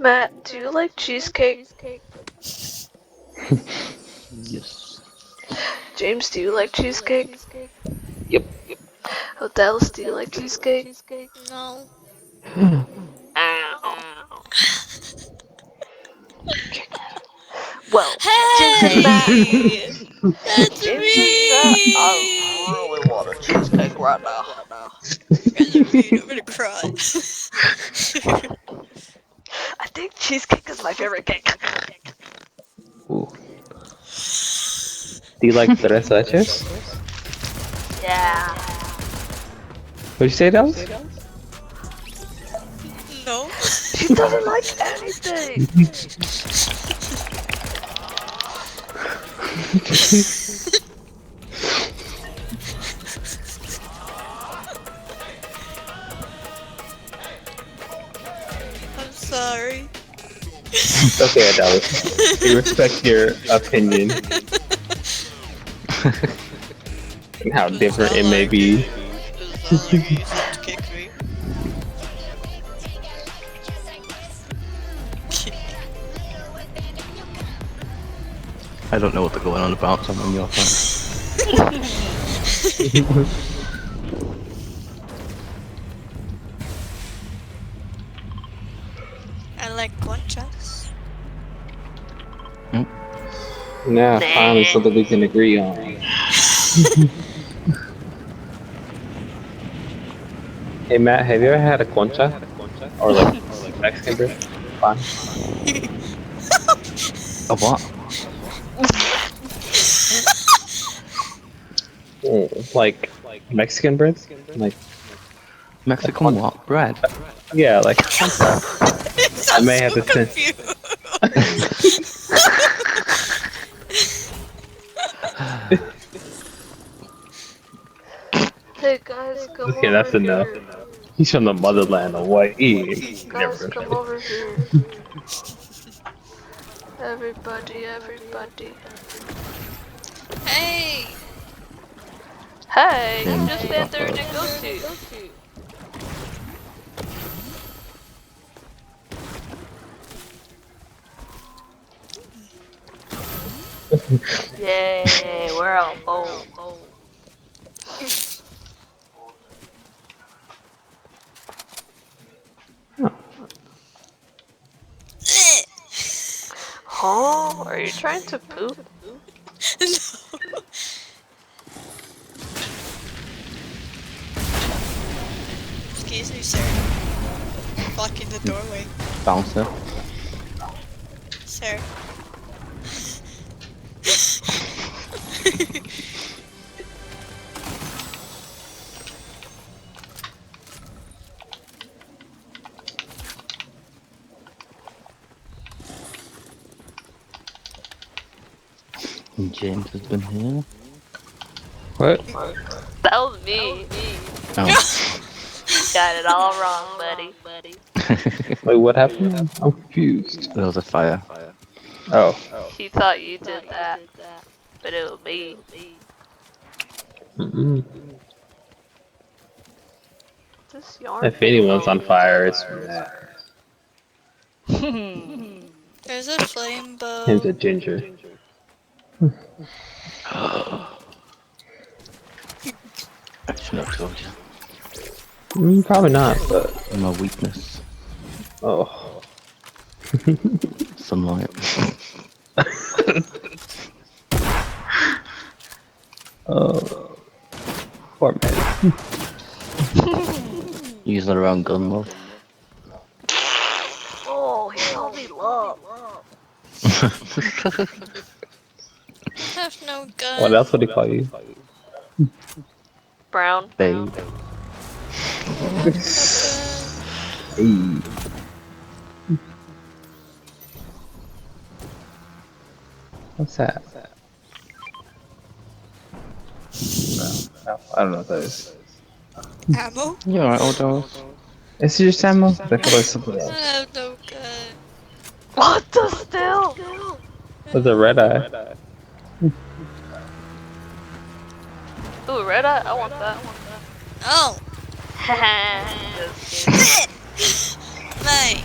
Matt, do you like cheesecake? Yes. James, do you like cheesecake? Yep. Oh, Dallas, do you like cheesecake? No. Ow. Well, James and Matt. Hey! That's James and Matt, I me! really want a cheesecake right now. That's me. I'm gonna cry. I think cheesecake is my favorite cake. Ooh. Do you like tres leches? Yeah. What'd you say, Dallas? No. She doesn't like anything. I'm sorry. It's okay, Dallas. We respect your opinion and how different it may be. Does that like you said to kick me? I don't know what they're going on about, so I'm on your phone. I like conchas. Nah, finally something we can agree on. Hey Matt, have you ever had a concha? Or like Mexican bread? Fine. A what? Like Mexican bread? Like Mexican what? Bread? yeah, like I may have to send. Hey guys, come Okay, over that's here. enough. He's from the motherland of Hawaii. Guys, come over here. Everybody, everybody. Hey! Hey, you James, just you stay got there and that. go to. Yay, we're all bold. Huh? Are you trying to poop? No. Excuse me, sir. Blocking the doorway. Bouncer? Sir. And James has been here. What? That was me. Oh. You got it all wrong, buddy. Wait, what happened? I'm confused. There was a fire. Oh. He thought you did that, but it was me. Mm-mm. This yarn. If anyone's on fire, it's Matt. There's a flame bow. Him's a ginger. I shouldn't have told you. Probably not, but My weakness. oh. Sunlight. Oh. Poor man. Use it around gun love. Oh, he called me love. I have no gun. What else would he call you? Brown. Babe. Hey. What's that? No, I don't know what that is. Ammo? You alright, old dogs? Is it just ammo? I thought it was something I else. have no gun. What the still? There's a red eye. Ooh, red eye? I want that. Oh! Haha. Just kidding. Mate!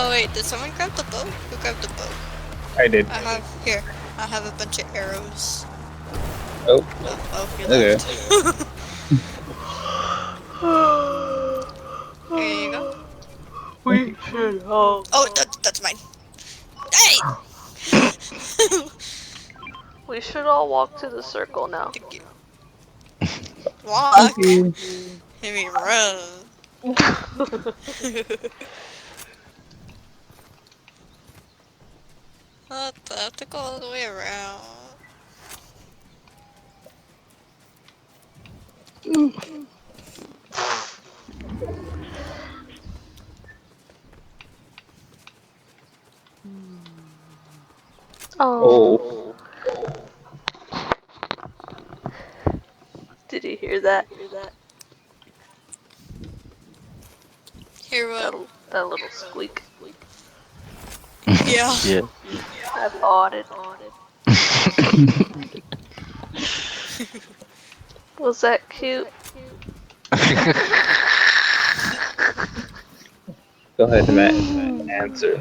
Oh wait, did someone grab the bow? Who grabbed the bow? I did. I have a bunch of arrows. Oh, Oh, you okay. left. Here you go. We should all. Oh, that's mine. Hey! We should all walk to the circle now. Thank you. Walk. Let me run. What? I have to go all the way around. Oh. Did you hear that? Hear what? That little squeak. Yeah. Yeah. I thought it. Was that cute? Go ahead, Matt. Answer.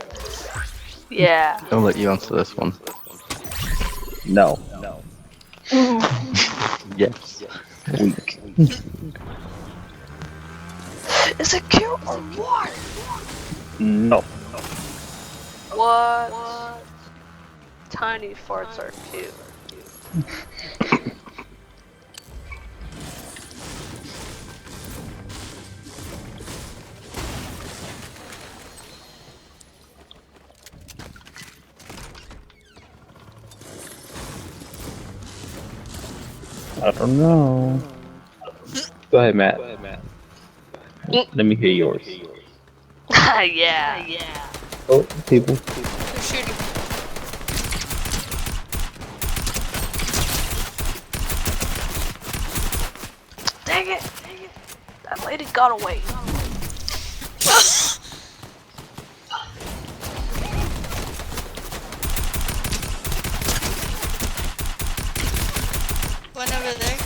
Yeah. I'll let you answer this one. No. Yes. Weak. Is it cute or what? No. What? Tiny farts are cute. I don't know. Go ahead, Matt. Let me hear yours. Yeah. Oh, people. Who's shooting? Dang it! That lady got away. One over there.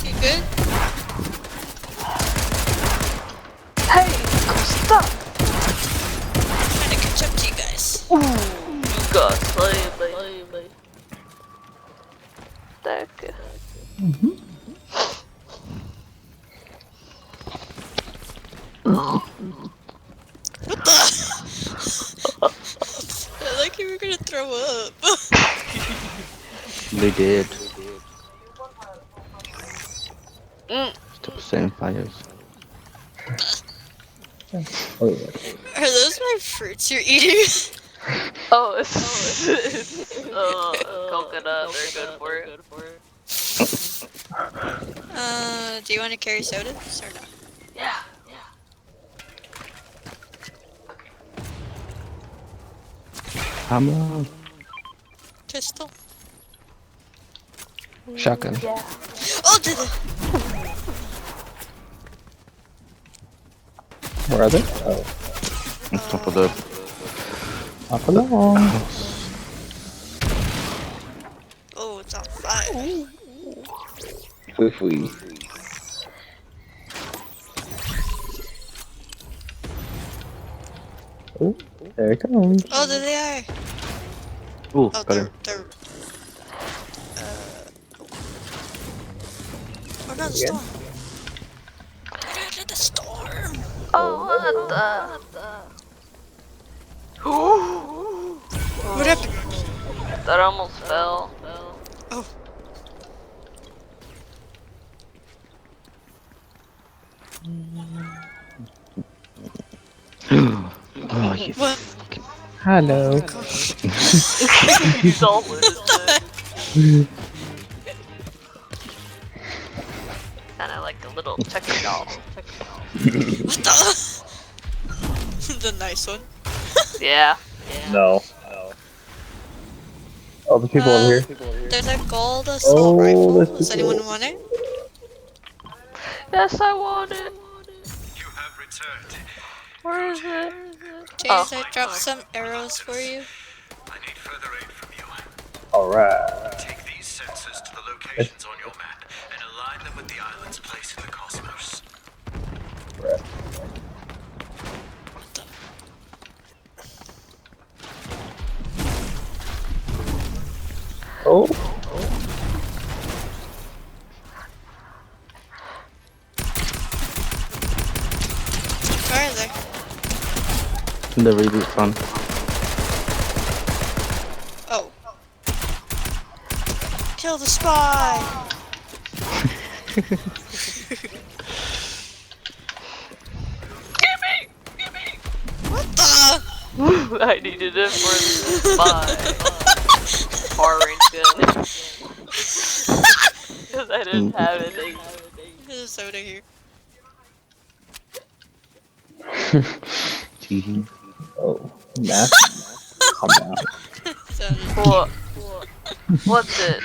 You good? Hey, stop! Trying to catch up to you guys. You got slayed, baby. That guy. What the? I like you were gonna throw up. They did. Mm. Same fires. Oh, yeah. Are those my fruits you're eating? Oh, it's coconut. They're good for it. Do you want to carry sodas or not? Yeah. Hammer. Pistol? Shotgun. Yeah. Oh, did it? Where are they? Oh. On top of the Up along. house. Oh, it's on fire. Fui. Oh, there it comes. Oh, there they are. Ooh, Oh, got they're, him. oh no, the Again? storm. Get out of the storm. Oh, what the? What happened? That almost fell. Oh. Oh, you What? Hello. Gosh. He's all loose. Kinda like a little checker doll. What the? The nice one. Yeah. No. Oh, the people over here. There's a gold assault Oh, rifle. there's Does people. anyone want it? Yes, I want it. You have returned. Where is it? James, I dropped some arrows for you. I need further aid from you. Alright. Take these sensors to the locations on your map and align them with the island's place in the cosmos. Oh. Where are they? The reboot fun. Oh. Kill the spy! What the? I needed it for my orange gun. Because I didn't have it. There's a soda here. Teehee. Oh. Matt. Calm down. Soda. What? What's it?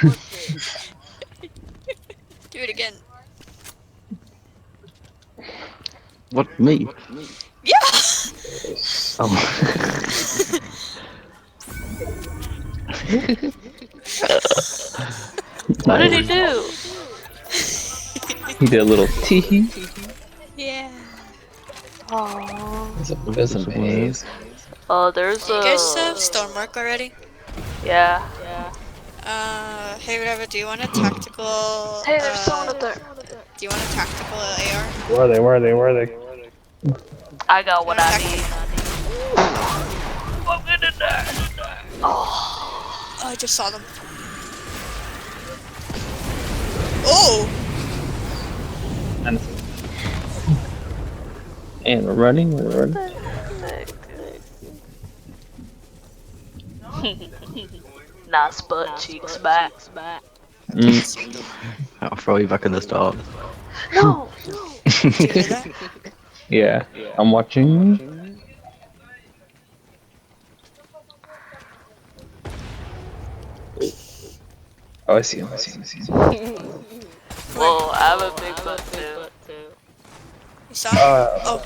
Do it again. What, me? Yeah! Oh. What did he do? He did a little teehee. Yeah. Oh. There's a maze. Oh, there's You a. guys have Stonemark already? Yeah. Hey whatever, do you want a tactical, Hey, there's someone up there. do you want a tactical AR? Where are they? Where are they? Where are they? I got what I Attack. need. I'm gonna die. Oh, I just saw them. Oh! And we're running. We're running. Nice butt cheeks back. Mm. I'll throw you back in the start. No. Did you hear that? Yeah. I'm watching. Oh, I see him. I see him. I see him. Whoa, I have a big butt too. You saw him? Oh,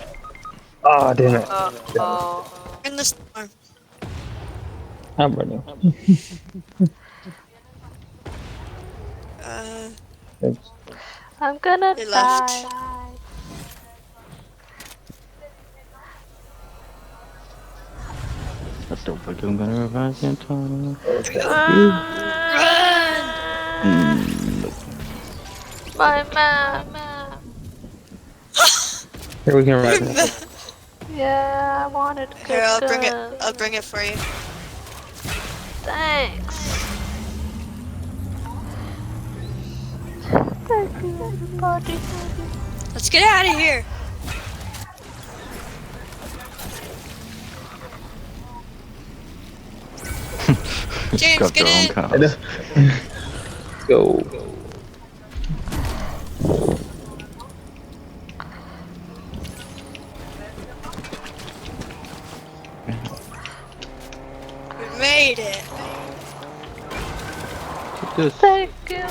Oh, damn it. Oh. in the storm. I'm running. Thanks. I'm gonna They left. die. I don't think I'm gonna revive in time. My map. Here we can ride. Yeah, I wanted to Here, I'll go. bring it. I'll bring it for you. Thanks. Thank you, everybody. Let's get out of here. James, Got get your own in. car. Let's go. We made it. This. Thank you.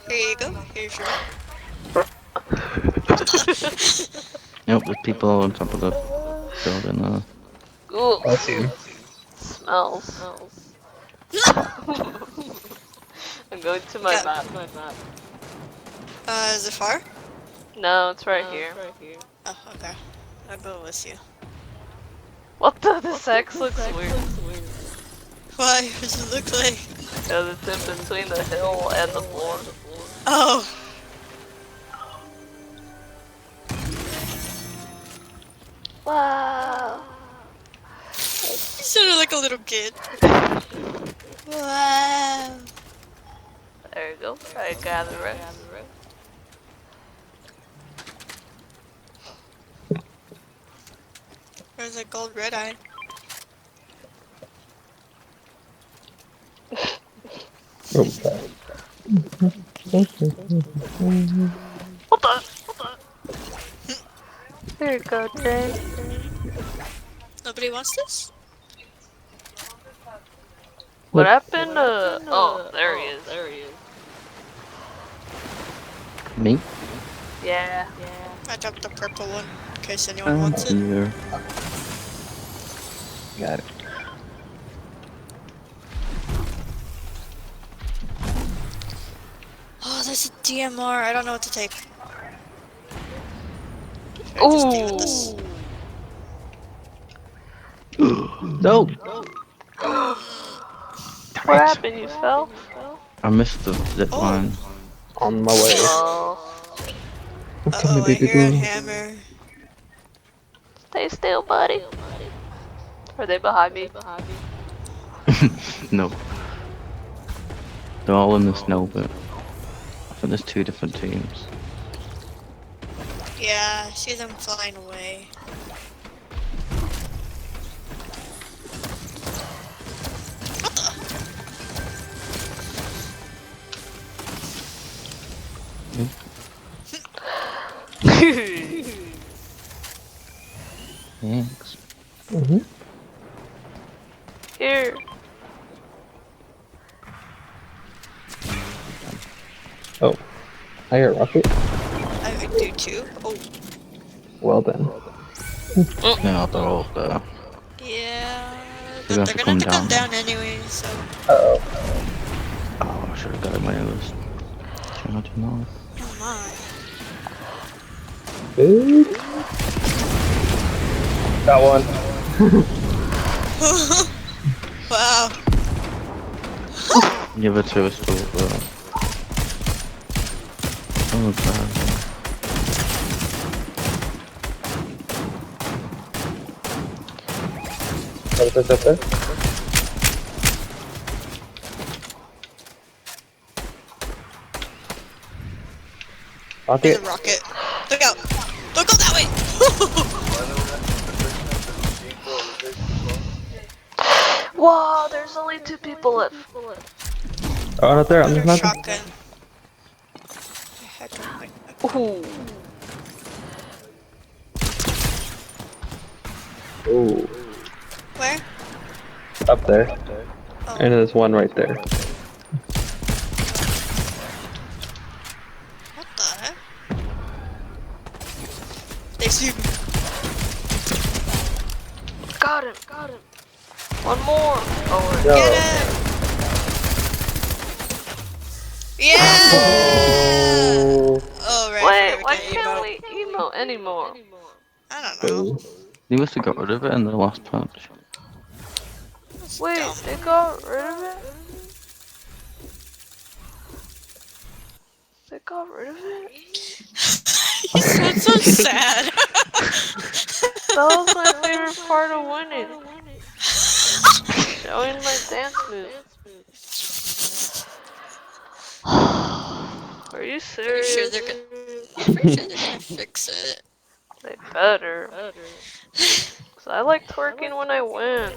Here you go. Here's your. Yep, with people on top of the building. Ooh, I see him. smells. I'm going to my Yeah. map. Is it far? No, it's right here. Oh, okay. I'll go with you. What the? This X looks weird. Why? What does it look like? Because it's in between the hill and the floor. Oh. Wow. You sounded like a little kid. Wow. There you go. I gather it. There's a gold red eye. Okay. What the? There you go, James. Nobody wants this? What happened to... Oh, there he is. Me? Yeah. I dropped the purple one in case anyone wants it. Here. Got it. Oh, there's a DMR. I don't know what to take. Should I just deal with this? No! What happened? You fell? I missed the zip line. On my way. Oh. Uh-oh, I hear a hammer. Stay still, buddy. Are they behind me? No. They're all in the snow, but I think there's 2 different teams. Yeah, I see them flying away. What the? Thanks. Here. Oh, I hear a rocket. I do too. Oh, Well then. Yeah, they're all there. yeah. They're But gonna they're have to gonna have to come come down. down anyway, so. Oh, I should have got it my list. Charging off. Oh my. Big. Got one. Wow. Give it to us too, but... Oh, God. What is that there? There's Rocket. a rocket. Look out! Don't go that way! Whoa, there's only 2 people left. Oh, not there. I'm just Another not. shotgun. Heck, oh my- Ooh. Ooh, Where? up there. Oh. And there's one right there. What the heck? They see me. Got him. One more. Oh, Yo. Get him! Yeah! Oh. Oh, right. wait, I why forgot can't we we emote anymore? I don't know. Ooh. They must have got rid of it in the last patch. That's Wait, dumb. they got rid of it? They got rid of it? You sound so sad. That was my favorite part of winning. Showing my dance moves. Are you Pretty serious? sure they're gonna fix it. They better. Cause I like twerking when I win.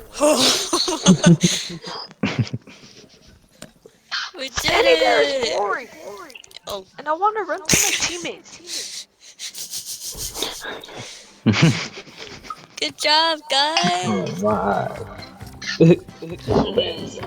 We did Standing there is it! boring. Oh. And I want to run to my teammates. Good job, guys! Oh my. Thanks.